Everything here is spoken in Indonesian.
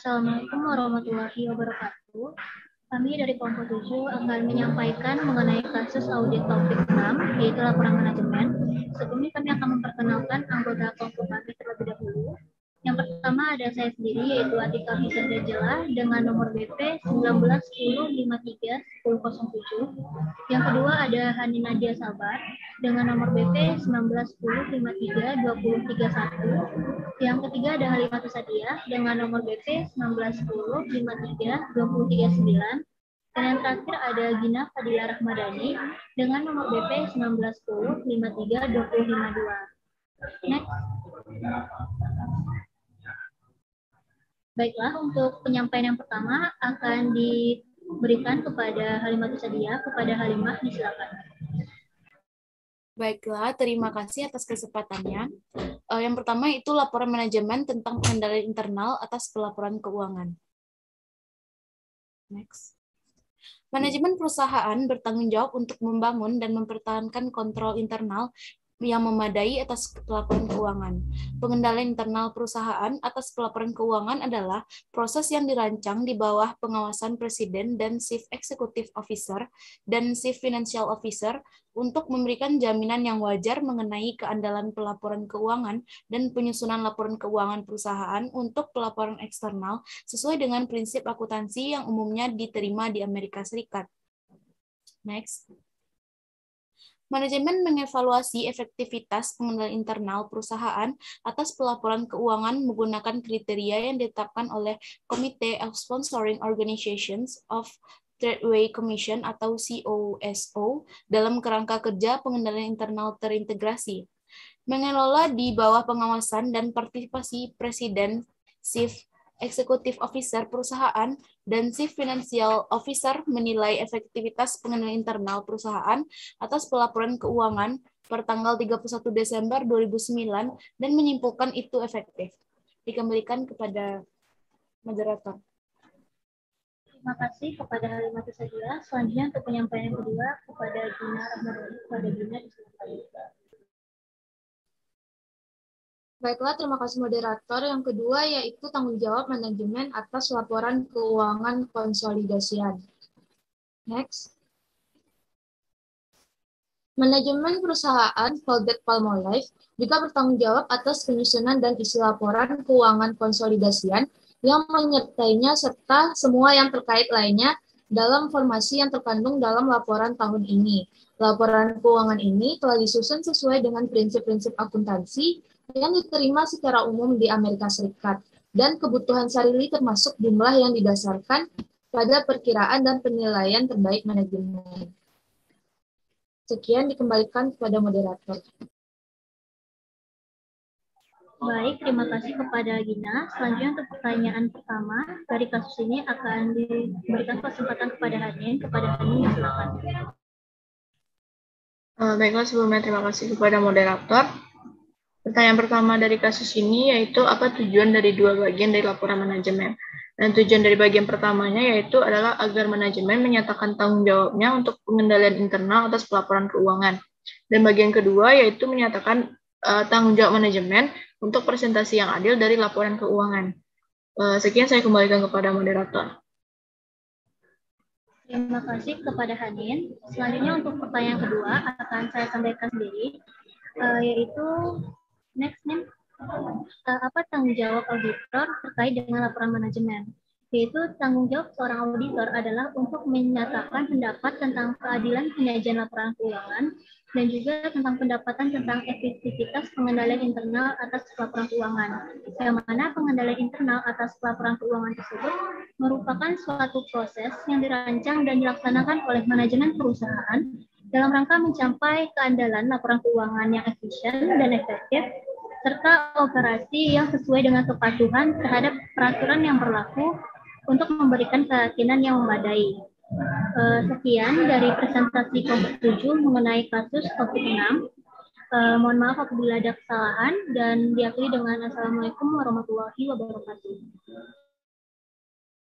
Assalamualaikum warahmatullahi wabarakatuh. Kami dari kelompok 7 akan menyampaikan mengenai kasus audit topik 6, yaitu laporan manajemen. Sebelumnya kami akan memperkenalkan anggota kelompok kami terlebih dahulu. Yang pertama ada saya sendiri, yaitu Atika Fisanda Jela dengan nomor BP 1910531007. Yang kedua ada Hani Nadia Sabar dengan nomor BP 1910532031. Yang ketiga ada Halimatu Sadia dengan nomor BP 1910532039. Dan yang terakhir ada Gina Fadila Rahmadani dengan nomor BP 1910532052. Next. Baiklah, untuk penyampaian yang pertama akan diberikan kepada Halimatu Sadia. Kepada Halimah, disilakan. Baiklah, terima kasih atas kesempatannya. Yang pertama itu laporan manajemen tentang pengendalian internal atas pelaporan keuangan. Next. Manajemen perusahaan bertanggung jawab untuk membangun dan mempertahankan kontrol internal yang memadai atas pelaporan keuangan. Pengendalian internal perusahaan atas pelaporan keuangan adalah proses yang dirancang di bawah pengawasan Presiden dan Chief Executive Officer dan Chief Financial Officer untuk memberikan jaminan yang wajar mengenai keandalan pelaporan keuangan dan penyusunan laporan keuangan perusahaan untuk pelaporan eksternal sesuai dengan prinsip akuntansi yang umumnya diterima di Amerika Serikat. Next. Manajemen mengevaluasi efektivitas pengendalian internal perusahaan atas pelaporan keuangan menggunakan kriteria yang ditetapkan oleh Committee of Sponsoring Organizations of Tradeway Commission atau COSO dalam kerangka kerja pengendalian internal terintegrasi. Mengelola di bawah pengawasan dan partisipasi Presiden, Chief Executive Officer perusahaan, dan Chief Financial Officer menilai efektivitas pengendalian internal perusahaan atas pelaporan keuangan per tanggal 31 Desember 2009 dan menyimpulkan itu efektif. Dikembalikan kepada moderator. Terima kasih kepada Halimatu Sadia. Selanjutnya untuk penyampaian yang kedua kepada Gina Rahmadani. Kepada Gina, disilakan. Baiklah, terima kasih moderator. Yang kedua yaitu tanggung jawab manajemen atas laporan keuangan konsolidasian. Next. Manajemen perusahaan Colgate-Palmolive juga bertanggung jawab atas penyusunan dan isi laporan keuangan konsolidasian yang menyertainya serta semua yang terkait lainnya dalam formasi yang terkandung dalam laporan tahun ini. Laporan keuangan ini telah disusun sesuai dengan prinsip-prinsip akuntansi yang diterima secara umum di Amerika Serikat, dan kebutuhan Sarili termasuk jumlah yang didasarkan pada perkiraan dan penilaian terbaik manajemen. Sekian, dikembalikan kepada moderator. Baik, terima kasih kepada Gina. Selanjutnya untuk pertanyaan pertama dari kasus ini akan diberikan kesempatan kepada Hanin. Kepada Hanin, silakan. Baiklah, sebelumnya terima kasih kepada moderator. Pertanyaan pertama dari kasus ini yaitu apa tujuan dari dua bagian dari laporan manajemen. Dan tujuan dari bagian pertamanya yaitu adalah agar manajemen menyatakan tanggung jawabnya untuk pengendalian internal atas pelaporan keuangan. Dan bagian kedua yaitu menyatakan tanggung jawab manajemen untuk presentasi yang adil dari laporan keuangan. Sekian, saya kembalikan kepada moderator. Terima kasih kepada Hanin. Selanjutnya untuk pertanyaan kedua akan saya sampaikan sendiri, yaitu next nih, apa tanggung jawab auditor terkait dengan laporan manajemen? Yaitu tanggung jawab seorang auditor adalah untuk menyatakan pendapat tentang keadilan penyajian laporan keuangan dan juga tentang pendapatan tentang efektivitas pengendalian internal atas laporan keuangan. Yang mana pengendalian internal atas laporan keuangan tersebut merupakan suatu proses yang dirancang dan dilaksanakan oleh manajemen perusahaan dalam rangka mencapai keandalan laporan keuangan yang efisien dan efektif, serta operasi yang sesuai dengan kepatuhan terhadap peraturan yang berlaku untuk memberikan keyakinan yang memadai. Sekian dari presentasi kelompok 7 mengenai kasus topik 6. Mohon maaf apabila ada kesalahan dan diakhiri dengan Assalamualaikum warahmatullahi wabarakatuh.